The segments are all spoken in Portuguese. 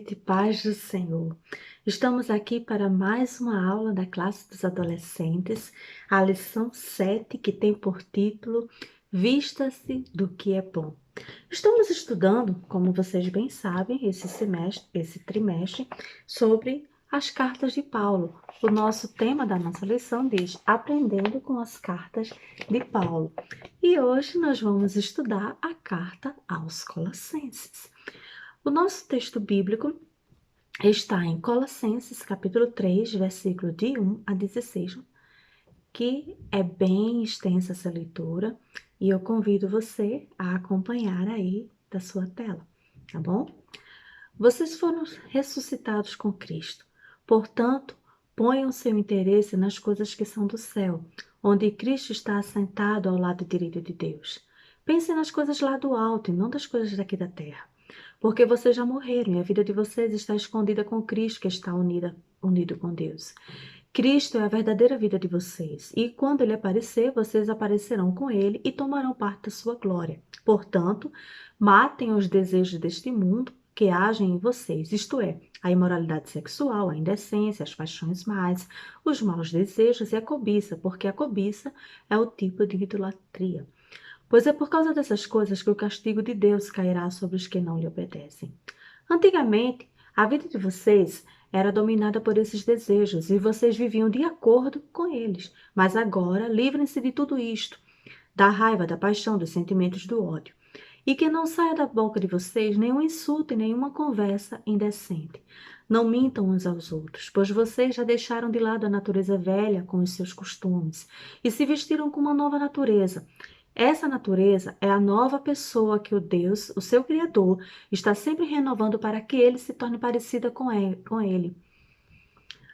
noite, paz do Senhor. Estamos aqui para mais uma aula da classe dos adolescentes, a lição 7, que tem por título Vista-se do que é bom. Estamos estudando, como vocês bem sabem, esse trimestre, sobre as cartas de Paulo. O nosso tema da nossa lição diz Aprendendo com as cartas de Paulo. E hoje nós vamos estudar a carta aos Colossenses. O nosso texto bíblico está em Colossenses, capítulo 3, versículo de 1 a 16, que é bem extensa essa leitura, e eu convido você a acompanhar aí da sua tela, tá bom? Vocês foram ressuscitados com Cristo, portanto, ponham seu interesse nas coisas que são do céu, onde Cristo está assentado ao lado direito de Deus. Pensem nas coisas lá do alto e não das coisas daqui da terra. Porque vocês já morreram e a vida de vocês está escondida com Cristo, que está unido com Deus. Cristo é a verdadeira vida de vocês, e quando Ele aparecer, vocês aparecerão com Ele e tomarão parte da sua glória. Portanto, matem os desejos deste mundo que agem em vocês, isto é, a imoralidade sexual, a indecência, as paixões más, os maus desejos e a cobiça, porque a cobiça é o tipo de idolatria. Pois é por causa dessas coisas que o castigo de Deus cairá sobre os que não lhe obedecem. Antigamente, a vida de vocês era dominada por esses desejos e vocês viviam de acordo com eles. Mas agora, livrem-se de tudo isto, da raiva, da paixão, dos sentimentos do ódio. E que não saia da boca de vocês nenhum insulto e nenhuma conversa indecente. Não mintam uns aos outros, pois vocês já deixaram de lado a natureza velha com os seus costumes e se vestiram com uma nova natureza. Essa natureza é a nova pessoa que o Deus, o seu Criador, está sempre renovando para que ele se torne parecida com ele,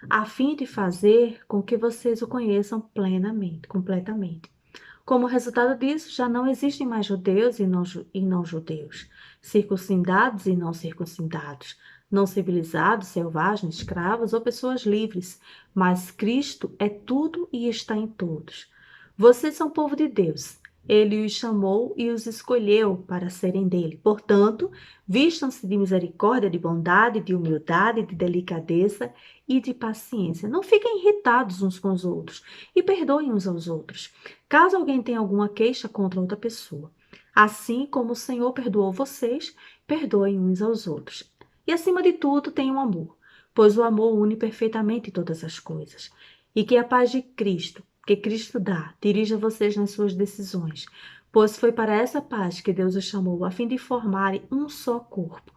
a fim de fazer com que vocês o conheçam plenamente, completamente. Como resultado disso, já não existem mais judeus e não judeus, circuncidados e não circuncidados, não civilizados, selvagens, escravos ou pessoas livres, mas Cristo é tudo e está em todos. Vocês são povo de Deus. Ele os chamou e os escolheu para serem dele. Portanto, vistam-se de misericórdia, de bondade, de humildade, de delicadeza e de paciência. Não fiquem irritados uns com os outros e perdoem uns aos outros, caso alguém tenha alguma queixa contra outra pessoa. Assim como o Senhor perdoou vocês, perdoem uns aos outros. E acima de tudo, tenham amor, pois o amor une perfeitamente todas as coisas. E que a paz de Cristo, que Cristo dá, dirija vocês nas suas decisões, pois foi para essa paz que Deus os chamou, a fim de formarem um só corpo.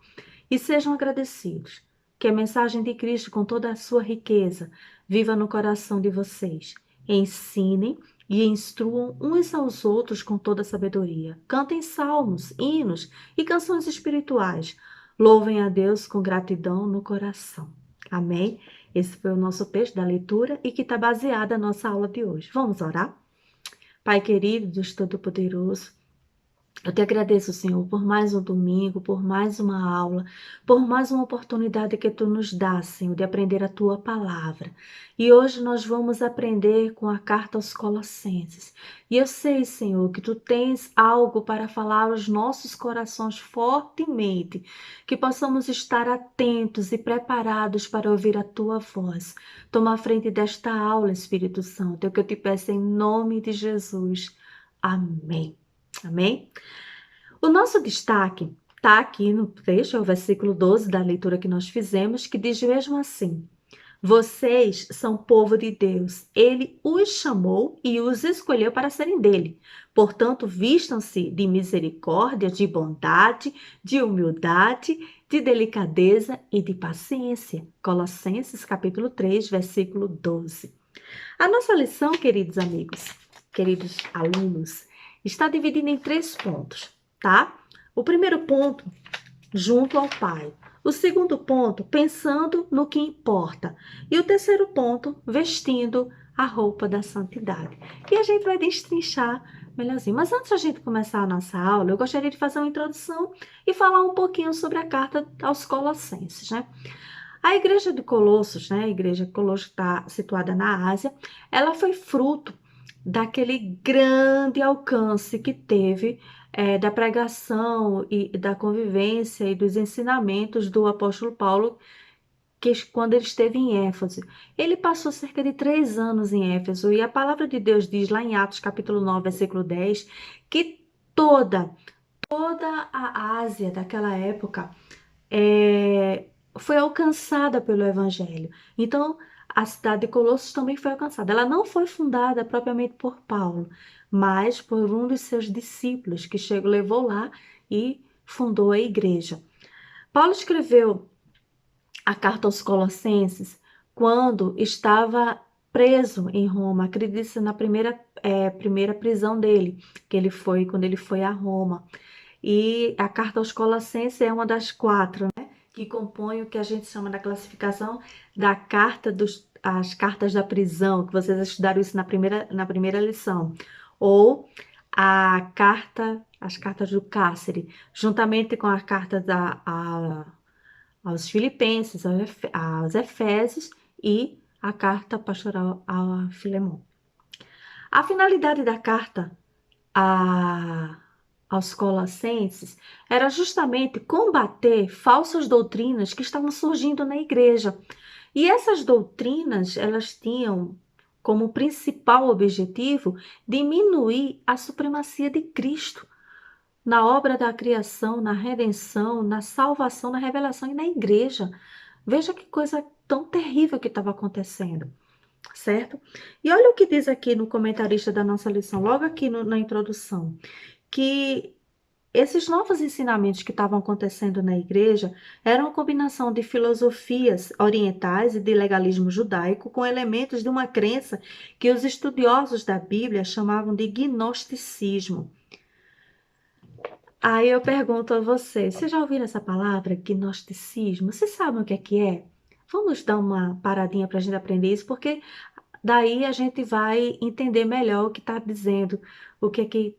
E sejam agradecidos. Que a mensagem de Cristo, com toda a sua riqueza, viva no coração de vocês. Ensinem e instruam uns aos outros com toda a sabedoria. Cantem salmos, hinos e canções espirituais. Louvem a Deus com gratidão no coração. Amém? Esse foi o nosso texto da leitura e que está baseada na nossa aula de hoje. Vamos orar? Pai querido, Deus Todo-Poderoso, eu te agradeço, Senhor, por mais um domingo, por mais uma aula, por mais uma oportunidade que tu nos dá, Senhor, de aprender a tua palavra. E hoje nós vamos aprender com a carta aos Colossenses. E eu sei, Senhor, que tu tens algo para falar aos nossos corações fortemente, que possamos estar atentos e preparados para ouvir a tua voz. Toma a frente desta aula, Espírito Santo, é o que eu te peço em nome de Jesus. Amém. Amém? O nosso destaque está aqui no trecho, é o versículo 12 da leitura que nós fizemos, que diz mesmo assim: vocês são povo de Deus. Ele os chamou e os escolheu para serem dele. Portanto, vistam-se de misericórdia, de bondade, de humildade, de delicadeza e de paciência. Colossenses capítulo 3, versículo 12. A nossa lição, queridos amigos, queridos alunos, está dividida em 3 pontos, tá? O primeiro ponto, junto ao Pai. O segundo ponto, pensando no que importa. E o terceiro ponto, vestindo a roupa da santidade. E a gente vai destrinchar melhorzinho. Mas antes da gente começar a nossa aula, eu gostaria de fazer uma introdução e falar um pouquinho sobre a carta aos Colossenses, né? A igreja de Colossos, né? A igreja de Colossos está situada na Ásia, ela foi fruto daquele grande alcance que teve da pregação e da convivência e dos ensinamentos do apóstolo Paulo, que quando ele esteve em Éfeso. Ele passou cerca de 3 anos em Éfeso, e a palavra de Deus diz lá em Atos capítulo 9, versículo 10, que toda a Ásia daquela época foi alcançada pelo Evangelho. Então, a cidade de Colossos também foi alcançada. Ela não foi fundada propriamente por Paulo, mas por um dos seus discípulos, que chegou, levou lá e fundou a igreja. Paulo escreveu a carta aos Colossenses quando estava preso em Roma. Acredite-se na primeira prisão dele, que ele foi quando ele foi a Roma. E a carta aos Colossenses é uma das 4, né, que compõe o que a gente chama da classificação da as cartas da prisão, que vocês estudaram isso na primeira lição, ou as cartas do cárcere, juntamente com a carta aos Filipenses, aos Efésios e a carta pastoral a Filemão. A finalidade da carta aos Colossenses era justamente combater falsas doutrinas que estavam surgindo na igreja. E essas doutrinas, elas tinham como principal objetivo diminuir a supremacia de Cristo na obra da criação, na redenção, na salvação, na revelação e na igreja. Veja que coisa tão terrível que estava acontecendo, certo? E olha o que diz aqui no comentarista da nossa lição, logo aqui na introdução, que esses novos ensinamentos que estavam acontecendo na igreja eram uma combinação de filosofias orientais e de legalismo judaico com elementos de uma crença que os estudiosos da Bíblia chamavam de gnosticismo. Aí eu pergunto a vocês já ouviram essa palavra, gnosticismo? Vocês sabem o que é? Vamos dar uma paradinha para a gente aprender isso, porque daí a gente vai entender melhor o que está dizendo, o que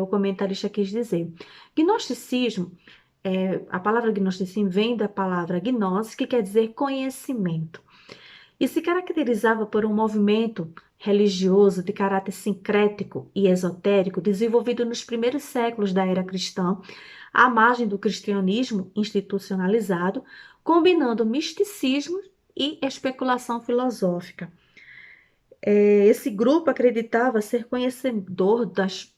o comentarista quis dizer. Gnosticismo, a palavra gnosticismo vem da palavra gnose, que quer dizer conhecimento, e se caracterizava por um movimento religioso de caráter sincrético e esotérico desenvolvido nos primeiros séculos da era cristã, à margem do cristianismo institucionalizado, combinando misticismo e especulação filosófica. Esse grupo acreditava ser conhecedor das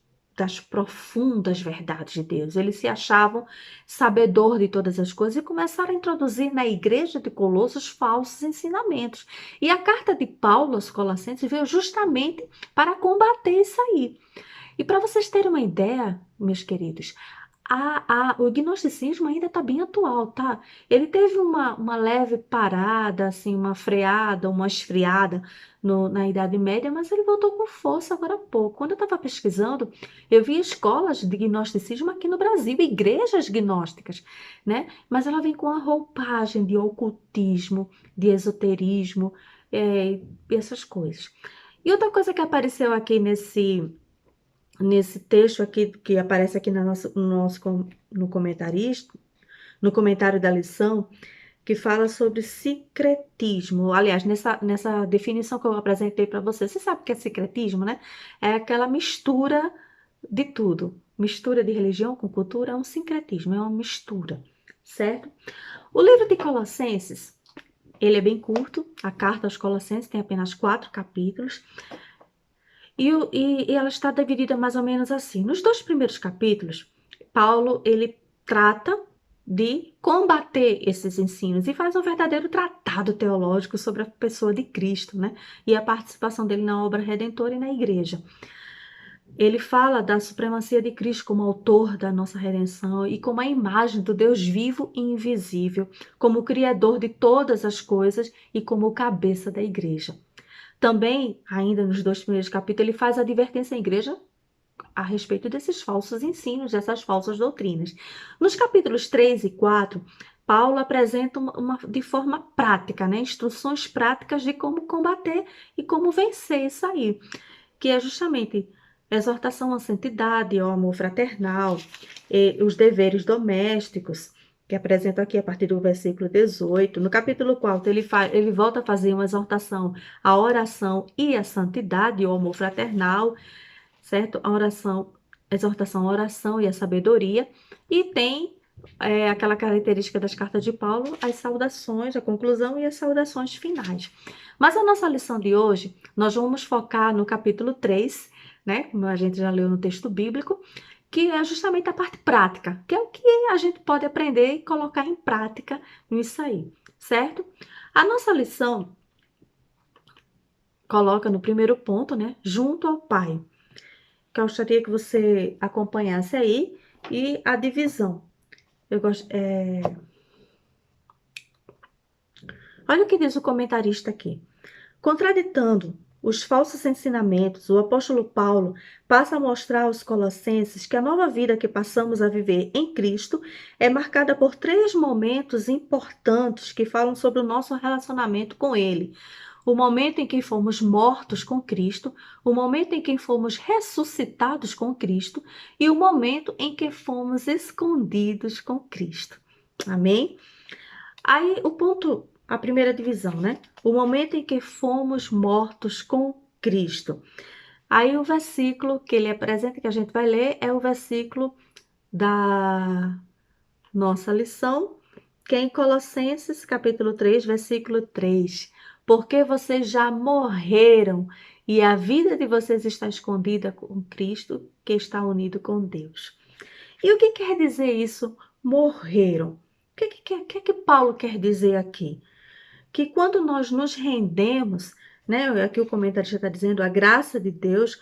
profundas verdades de Deus. Eles se achavam sabedor de todas as coisas e começaram a introduzir na igreja de Colossos falsos ensinamentos. E a carta de Paulo aos Colossenses veio justamente para combater isso aí. E para vocês terem uma ideia, meus queridos, o gnosticismo ainda está bem atual, tá? Ele teve uma leve parada, assim, uma freada, uma esfriada na Idade Média, mas ele voltou com força agora há pouco. Quando eu estava pesquisando, eu vi escolas de gnosticismo aqui no Brasil, igrejas gnósticas, né? Mas ela vem com a roupagem de ocultismo, de esoterismo, e essas coisas. E outra coisa que apareceu aqui nesse texto aqui que aparece aqui no comentário da lição, que fala sobre secretismo. Aliás, nessa definição que eu apresentei para você, você sabe o que é secretismo, né? É aquela mistura de tudo. Mistura de religião com cultura é um sincretismo, é uma mistura, certo? O livro de Colossenses, ele é bem curto, a carta aos Colossenses tem apenas 4 capítulos, e ela está dividida mais ou menos assim. Nos 2 primeiros capítulos, Paulo, ele trata de combater esses ensinos e faz um verdadeiro tratado teológico sobre a pessoa de Cristo, né? E a participação dele na obra redentora e na igreja. Ele fala da supremacia de Cristo como autor da nossa redenção e como a imagem do Deus vivo e invisível, como o criador de todas as coisas e como o cabeça da igreja. Também, ainda nos 2 primeiros capítulos, ele faz a advertência à igreja a respeito desses falsos ensinos, dessas falsas doutrinas. Nos capítulos 3 e 4, Paulo apresenta de forma prática, né, instruções práticas de como combater e como vencer isso aí, que é justamente exortação à santidade, ao amor fraternal, os deveres domésticos, que apresenta aqui a partir do versículo 18. No capítulo 4, ele volta a fazer uma exortação à oração e à santidade, ao amor fraternal, certo? A oração exortação, a oração e a sabedoria, e tem aquela característica das cartas de Paulo, as saudações, a conclusão e as saudações finais. Mas a nossa lição de hoje, nós vamos focar no capítulo 3, né, como a gente já leu no texto bíblico, que é justamente a parte prática, que é o que a gente pode aprender e colocar em prática nisso aí, certo? A nossa lição coloca no primeiro ponto, né, junto ao Pai, que eu gostaria que você acompanhasse aí, e a divisão. Eu gosto, olha o que diz o comentarista aqui. Contraditando os falsos ensinamentos, o apóstolo Paulo passa a mostrar aos colossenses que a nova vida que passamos a viver em Cristo é marcada por 3 momentos importantes que falam sobre o nosso relacionamento com Ele. O momento em que fomos mortos com Cristo, o momento em que fomos ressuscitados com Cristo e o momento em que fomos escondidos com Cristo. Amém? Aí a primeira divisão, né? O momento em que fomos mortos com Cristo. Aí o versículo que ele apresenta, que a gente vai ler, é o versículo da nossa lição, que é em Colossenses, capítulo 3, versículo 3. Porque vocês já morreram e a vida de vocês está escondida com Cristo, que está unido com Deus. E o que quer dizer isso, morreram? O que Paulo quer dizer aqui? Que quando nós nos rendemos, né, aqui o comentário já está dizendo, a graça de Deus,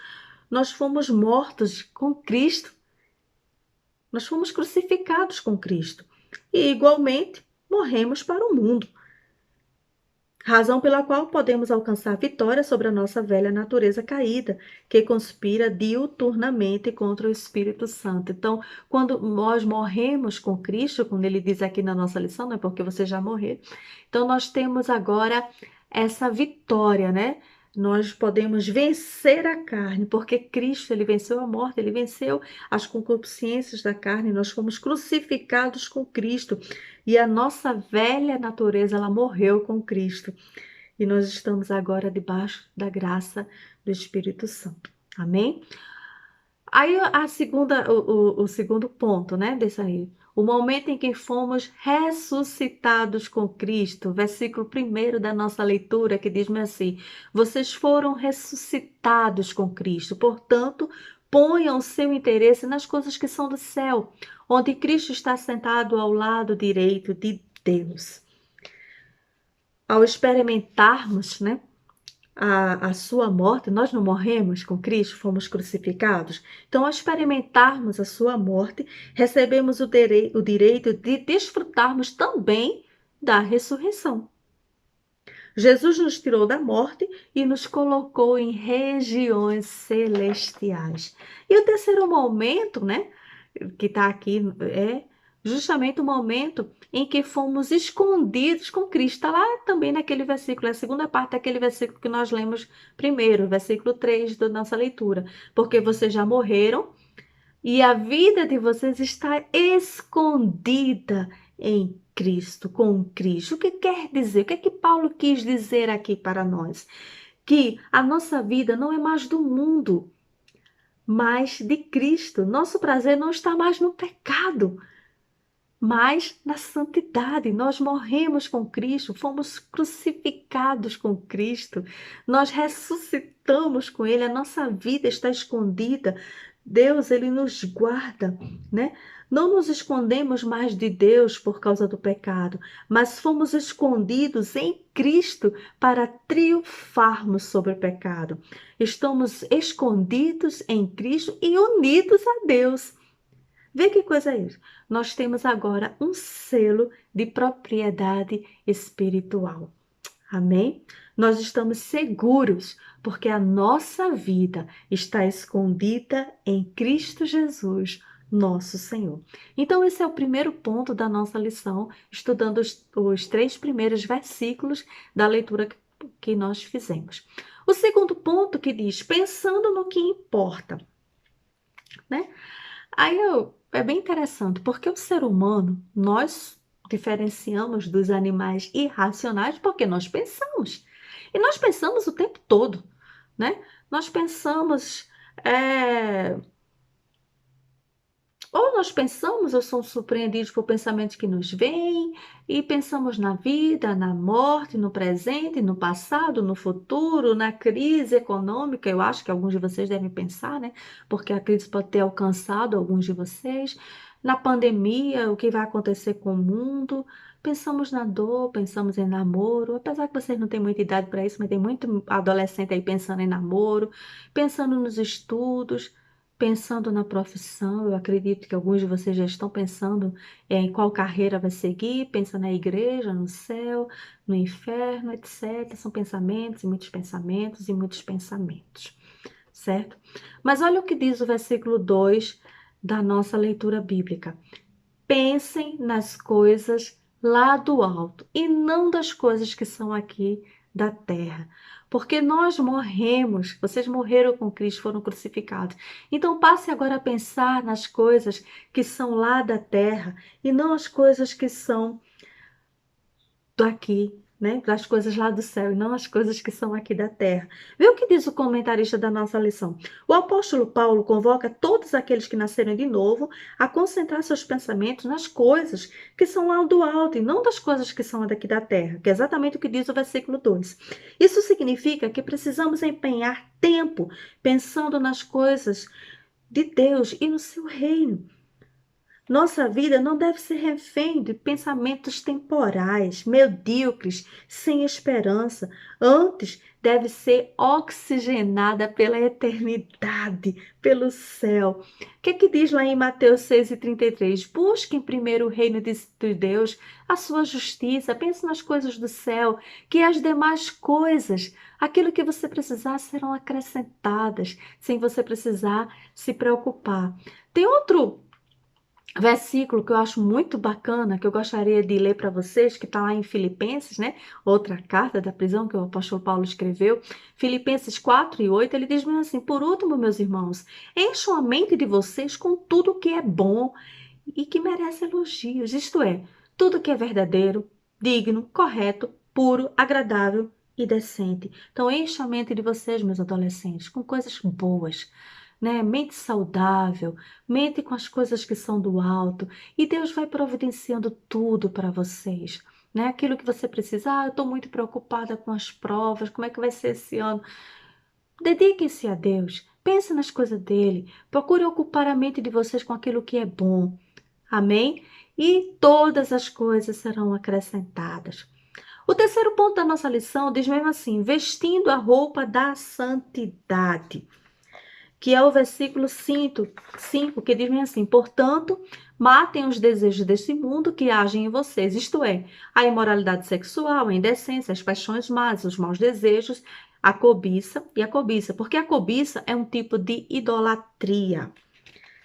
nós fomos mortos com Cristo, nós fomos crucificados com Cristo e igualmente morremos para o mundo. Razão pela qual podemos alcançar vitória sobre a nossa velha natureza caída, que conspira diuturnamente contra o Espírito Santo. Então, quando nós morremos com Cristo, como ele diz aqui na nossa lição, não é porque você já morreu, então nós temos agora essa vitória, né? Nós podemos vencer a carne, porque Cristo, ele venceu a morte, ele venceu as concupiscências da carne, nós fomos crucificados com Cristo. E a nossa velha natureza, ela morreu com Cristo. E nós estamos agora debaixo da graça do Espírito Santo. Amém? Aí o segundo ponto, né, desse aí. O momento em que fomos ressuscitados com Cristo, versículo 1 da nossa leitura, que diz assim: vocês foram ressuscitados com Cristo, portanto, ponham seu interesse nas coisas que são do céu, onde Cristo está sentado ao lado direito de Deus. Ao experimentarmos, né, a sua morte, nós não morremos com Cristo, fomos crucificados. Então, ao experimentarmos a sua morte, recebemos o direito de desfrutarmos também da ressurreição. Jesus nos tirou da morte e nos colocou em regiões celestiais. E o terceiro momento, né, que está aqui, é justamente o momento em que fomos escondidos com Cristo. Está lá também naquele versículo, é a segunda parte daquele versículo que nós lemos primeiro, versículo 3 da nossa leitura. Porque vocês já morreram e a vida de vocês está escondida em Cristo, com Cristo. O que quer dizer? O que é que Paulo quis dizer aqui para nós? Que a nossa vida não é mais do mundo, mas de Cristo. Nosso prazer não está mais no pecado, mas na santidade. Nós morremos com Cristo, fomos crucificados com Cristo, nós ressuscitamos com Ele, a nossa vida está escondida. Deus, Ele nos guarda, né? Não nos escondemos mais de Deus por causa do pecado, mas fomos escondidos em Cristo para triunfarmos sobre o pecado. Estamos escondidos em Cristo e unidos a Deus. Vê que coisa é isso? Nós temos agora um selo de propriedade espiritual. Amém? Nós estamos seguros porque a nossa vida está escondida em Cristo Jesus, nosso Senhor. Então, esse é o primeiro ponto da nossa lição, estudando os 3 primeiros versículos da leitura que nós fizemos. O segundo ponto que diz, pensando no que importa, né? Aí é bem interessante, porque o ser humano, nós diferenciamos dos animais irracionais porque nós pensamos. E nós pensamos o tempo todo, né? Nós pensamos Ou nós pensamos ou somos surpreendidos por pensamentos que nos vêm e pensamos na vida, na morte, no presente, no passado, no futuro, na crise econômica. Eu acho que alguns de vocês devem pensar, né? Porque a crise pode ter alcançado alguns de vocês. Na pandemia, o que vai acontecer com o mundo. Pensamos na dor, pensamos em namoro. Apesar que vocês não têm muita idade para isso, mas tem muito adolescente aí pensando em namoro, pensando nos estudos. Pensando na profissão, eu acredito que alguns de vocês já estão pensando em qual carreira vai seguir, pensa na igreja, no céu, no inferno, etc. São pensamentos e muitos pensamentos e muitos pensamentos, certo? Mas olha o que diz o versículo 2 da nossa leitura bíblica. Pensem nas coisas lá do alto e não das coisas que são aqui da terra. Porque nós morremos, vocês morreram com Cristo, foram crucificados. Então passe agora a pensar nas coisas que são lá da terra e não as coisas que são daqui, né? Das coisas lá do céu e não as coisas que são aqui da terra. Vê o que diz o comentarista da nossa lição. O apóstolo Paulo convoca todos aqueles que nasceram de novo a concentrar seus pensamentos nas coisas que são lá do alto e não das coisas que são daqui da terra, que é exatamente o que diz o versículo 2. Isso significa que precisamos empenhar tempo pensando nas coisas de Deus e no seu reino. Nossa vida não deve ser refém de pensamentos temporais, medíocres, sem esperança. Antes, deve ser oxigenada pela eternidade, pelo céu. O que é que diz lá em Mateus 6,33? Busquem primeiro o reino de Deus, a sua justiça. Pense nas coisas do céu, que as demais coisas, aquilo que você precisar, serão acrescentadas, sem você precisar se preocupar. Tem outro versículo que eu acho muito bacana, que eu gostaria de ler para vocês, que está lá em Filipenses, né? Outra carta da prisão que o apóstolo Paulo escreveu. Filipenses 4:8, ele diz mesmo assim: por último, meus irmãos, encham a mente de vocês com tudo que é bom e que merece elogios, isto é, tudo que é verdadeiro, digno, correto, puro, agradável e decente. Então, encha a mente de vocês, meus adolescentes, com coisas boas, né? Mente saudável, mente com as coisas que são do alto, e Deus vai providenciando tudo para vocês. Né? Aquilo que você precisa, eu estou muito preocupada com as provas, como é que vai ser esse ano? Dediquem-se a Deus, pense nas coisas dele, procure ocupar a mente de vocês com aquilo que é bom. Amém? E todas as coisas serão acrescentadas. O terceiro ponto da nossa lição diz mesmo assim: vestindo a roupa da santidade, que é o versículo 5, que diz assim: portanto, matem os desejos desse mundo que agem em vocês, isto é, a imoralidade sexual, a indecência, as paixões más, os maus desejos, a cobiça, porque a cobiça é um tipo de idolatria.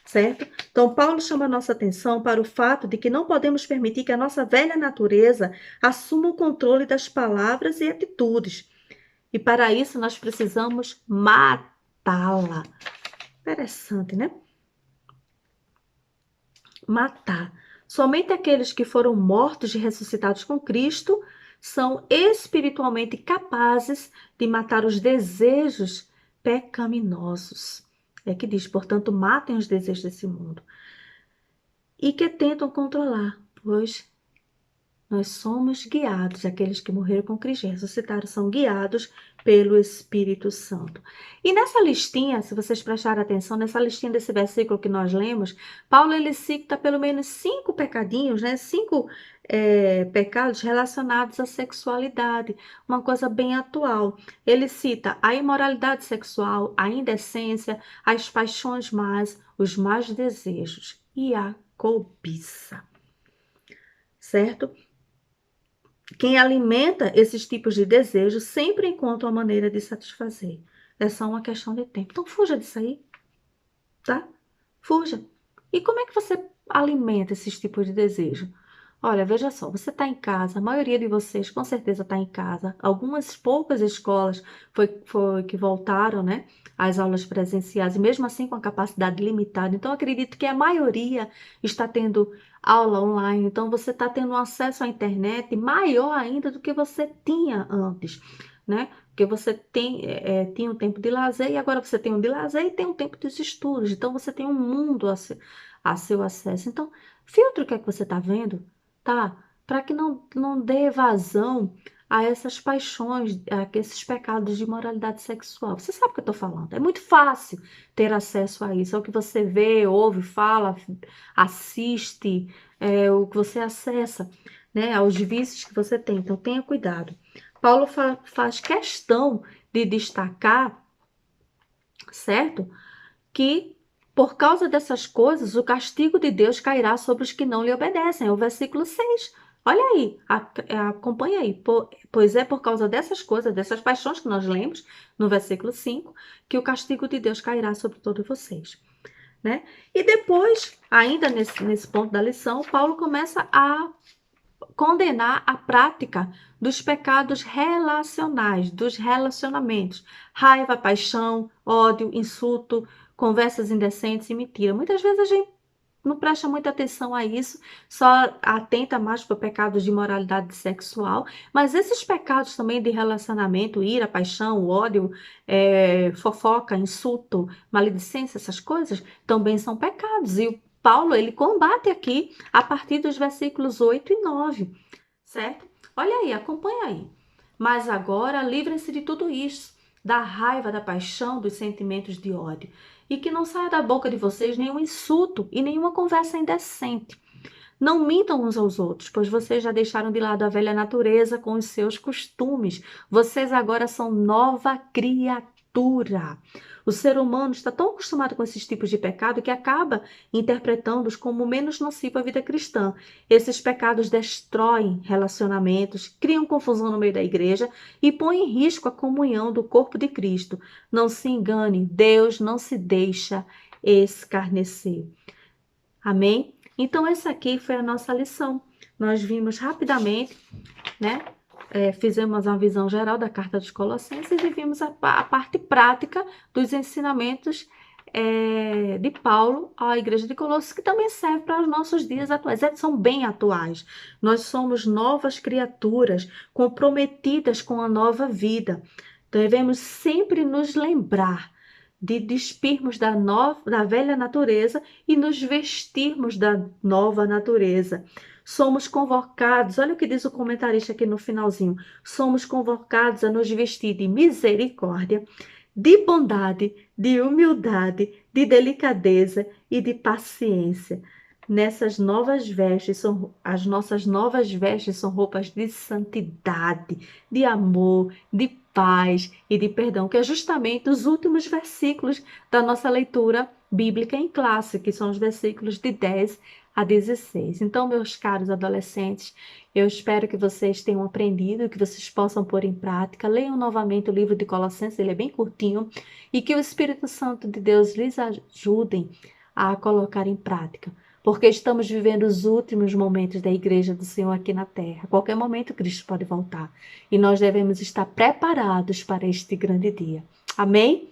Certo? Então, Paulo chama a nossa atenção para o fato de que não podemos permitir que a nossa velha natureza assuma o controle das palavras e atitudes. E para isso nós precisamos matá-la. Interessante, né? Matar. Somente aqueles que foram mortos e ressuscitados com Cristo são espiritualmente capazes de matar os desejos pecaminosos. É que diz, portanto, matem os desejos desse mundo. E que tentam controlar, pois nós somos guiados, aqueles que morreram com Cristo e ressuscitaram são guiados pelo Espírito Santo. E nessa listinha, se vocês prestarem atenção, nessa listinha desse versículo que nós lemos, Paulo ele cita pelo menos 5 pecadinhos, né? 5 pecados relacionados à sexualidade, uma coisa bem atual. Ele cita a imoralidade sexual, a indecência, as paixões más, os más desejos e a cobiça. Certo? Quem alimenta esses tipos de desejos sempre encontra uma maneira de satisfazer. É só uma questão de tempo. Então, fuja disso aí, tá? Fuja. E como é que você alimenta esses tipos de desejo? Olha, veja só, você está em casa, a maioria de vocês com certeza está em casa. Algumas poucas escolas foi que voltaram, né, às aulas presenciais, e mesmo assim com a capacidade limitada. Então, acredito que a maioria está tendo aula online. Então, você está tendo um acesso à internet maior ainda do que você tinha antes. né? Porque você tinha um tempo de lazer e agora você tem um de lazer e tem um tempo dos estudos. Então, você tem um mundo a seu acesso. Então, filtre o que é que você está vendo, tá? Para que não dê vazão a essas paixões, a esses pecados de moralidade sexual. Você sabe o que eu estou falando. É muito fácil ter acesso a isso. É o que você vê, ouve, fala, assiste, o que você acessa, né? Aos vícios que você tem. Então, tenha cuidado. Paulo faz questão de destacar, certo? Que por causa dessas coisas, o castigo de Deus cairá sobre os que não lhe obedecem. É o versículo 6. Olha aí, acompanha aí. Pois é por causa dessas coisas, dessas paixões que nós lemos no versículo 5, que o castigo de Deus cairá sobre todos vocês. Né? E depois, ainda nesse ponto da lição, Paulo começa a condenar a prática dos pecados relacionais, dos relacionamentos. Raiva, paixão, ódio, insulto, conversas indecentes e mentira. Muitas vezes a gente não presta muita atenção a isso, só atenta mais para pecados de moralidade sexual, mas esses pecados também de relacionamento, ira, paixão, ódio, fofoca, insulto, maledicência, essas coisas, também são pecados. E o Paulo, ele combate aqui a partir dos versículos 8 e 9, certo? Olha aí, acompanha aí. Mas agora livrem-se de tudo isso, da raiva, da paixão, dos sentimentos de ódio, e que não saia da boca de vocês nenhum insulto e nenhuma conversa indecente. Não mintam uns aos outros, pois vocês já deixaram de lado a velha natureza com os seus costumes. Vocês agora são nova criatura. O ser humano está tão acostumado com esses tipos de pecado que acaba interpretando-os como menos nocivo à vida cristã. Esses pecados destroem relacionamentos, criam confusão no meio da igreja e põem em risco a comunhão do corpo de Cristo. Não se engane, Deus não se deixa escarnecer. Amém? Então, essa aqui foi a nossa lição. Nós vimos rapidamente, né? Fizemos uma visão geral da carta dos Colossenses e vimos a parte prática dos ensinamentos de Paulo à igreja de Colossos, que também serve para os nossos dias atuais. São bem atuais. Nós somos novas criaturas, comprometidas com a nova vida. Devemos sempre nos lembrar de despirmos da velha natureza e nos vestirmos da nova natureza. Somos convocados, olha o que diz o comentarista aqui no finalzinho, somos convocados a nos vestir de misericórdia, de bondade, de humildade, de delicadeza e de paciência. Nessas novas vestes, as nossas novas vestes são roupas de santidade, de amor, de paz e de perdão, que é justamente os últimos versículos da nossa leitura bíblica em classe, que são os versículos de 10 a 16. Então, meus caros adolescentes, eu espero que vocês tenham aprendido, que vocês possam pôr em prática. Leiam novamente o livro de Colossenses, ele é bem curtinho, e que o Espírito Santo de Deus lhes ajudem a colocar em prática. Porque estamos vivendo os últimos momentos da igreja do Senhor aqui na terra. A qualquer momento Cristo pode voltar. E nós devemos estar preparados para este grande dia. Amém?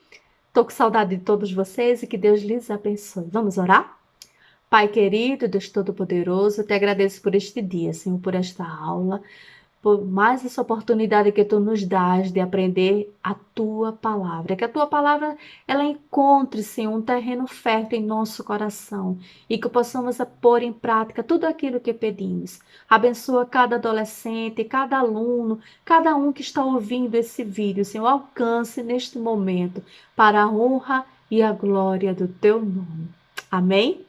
Estou com saudade de todos vocês e que Deus lhes abençoe. Vamos orar? Pai querido, Deus Todo-Poderoso, eu te agradeço por este dia, Senhor, por esta aula, por mais essa oportunidade que tu nos dás de aprender a tua palavra. Que a tua palavra, ela encontre, Senhor, um terreno fértil em nosso coração e que possamos pôr em prática tudo aquilo que pedimos. Abençoa cada adolescente, cada aluno, cada um que está ouvindo esse vídeo, Senhor, alcance neste momento para a honra e a glória do teu nome. Amém?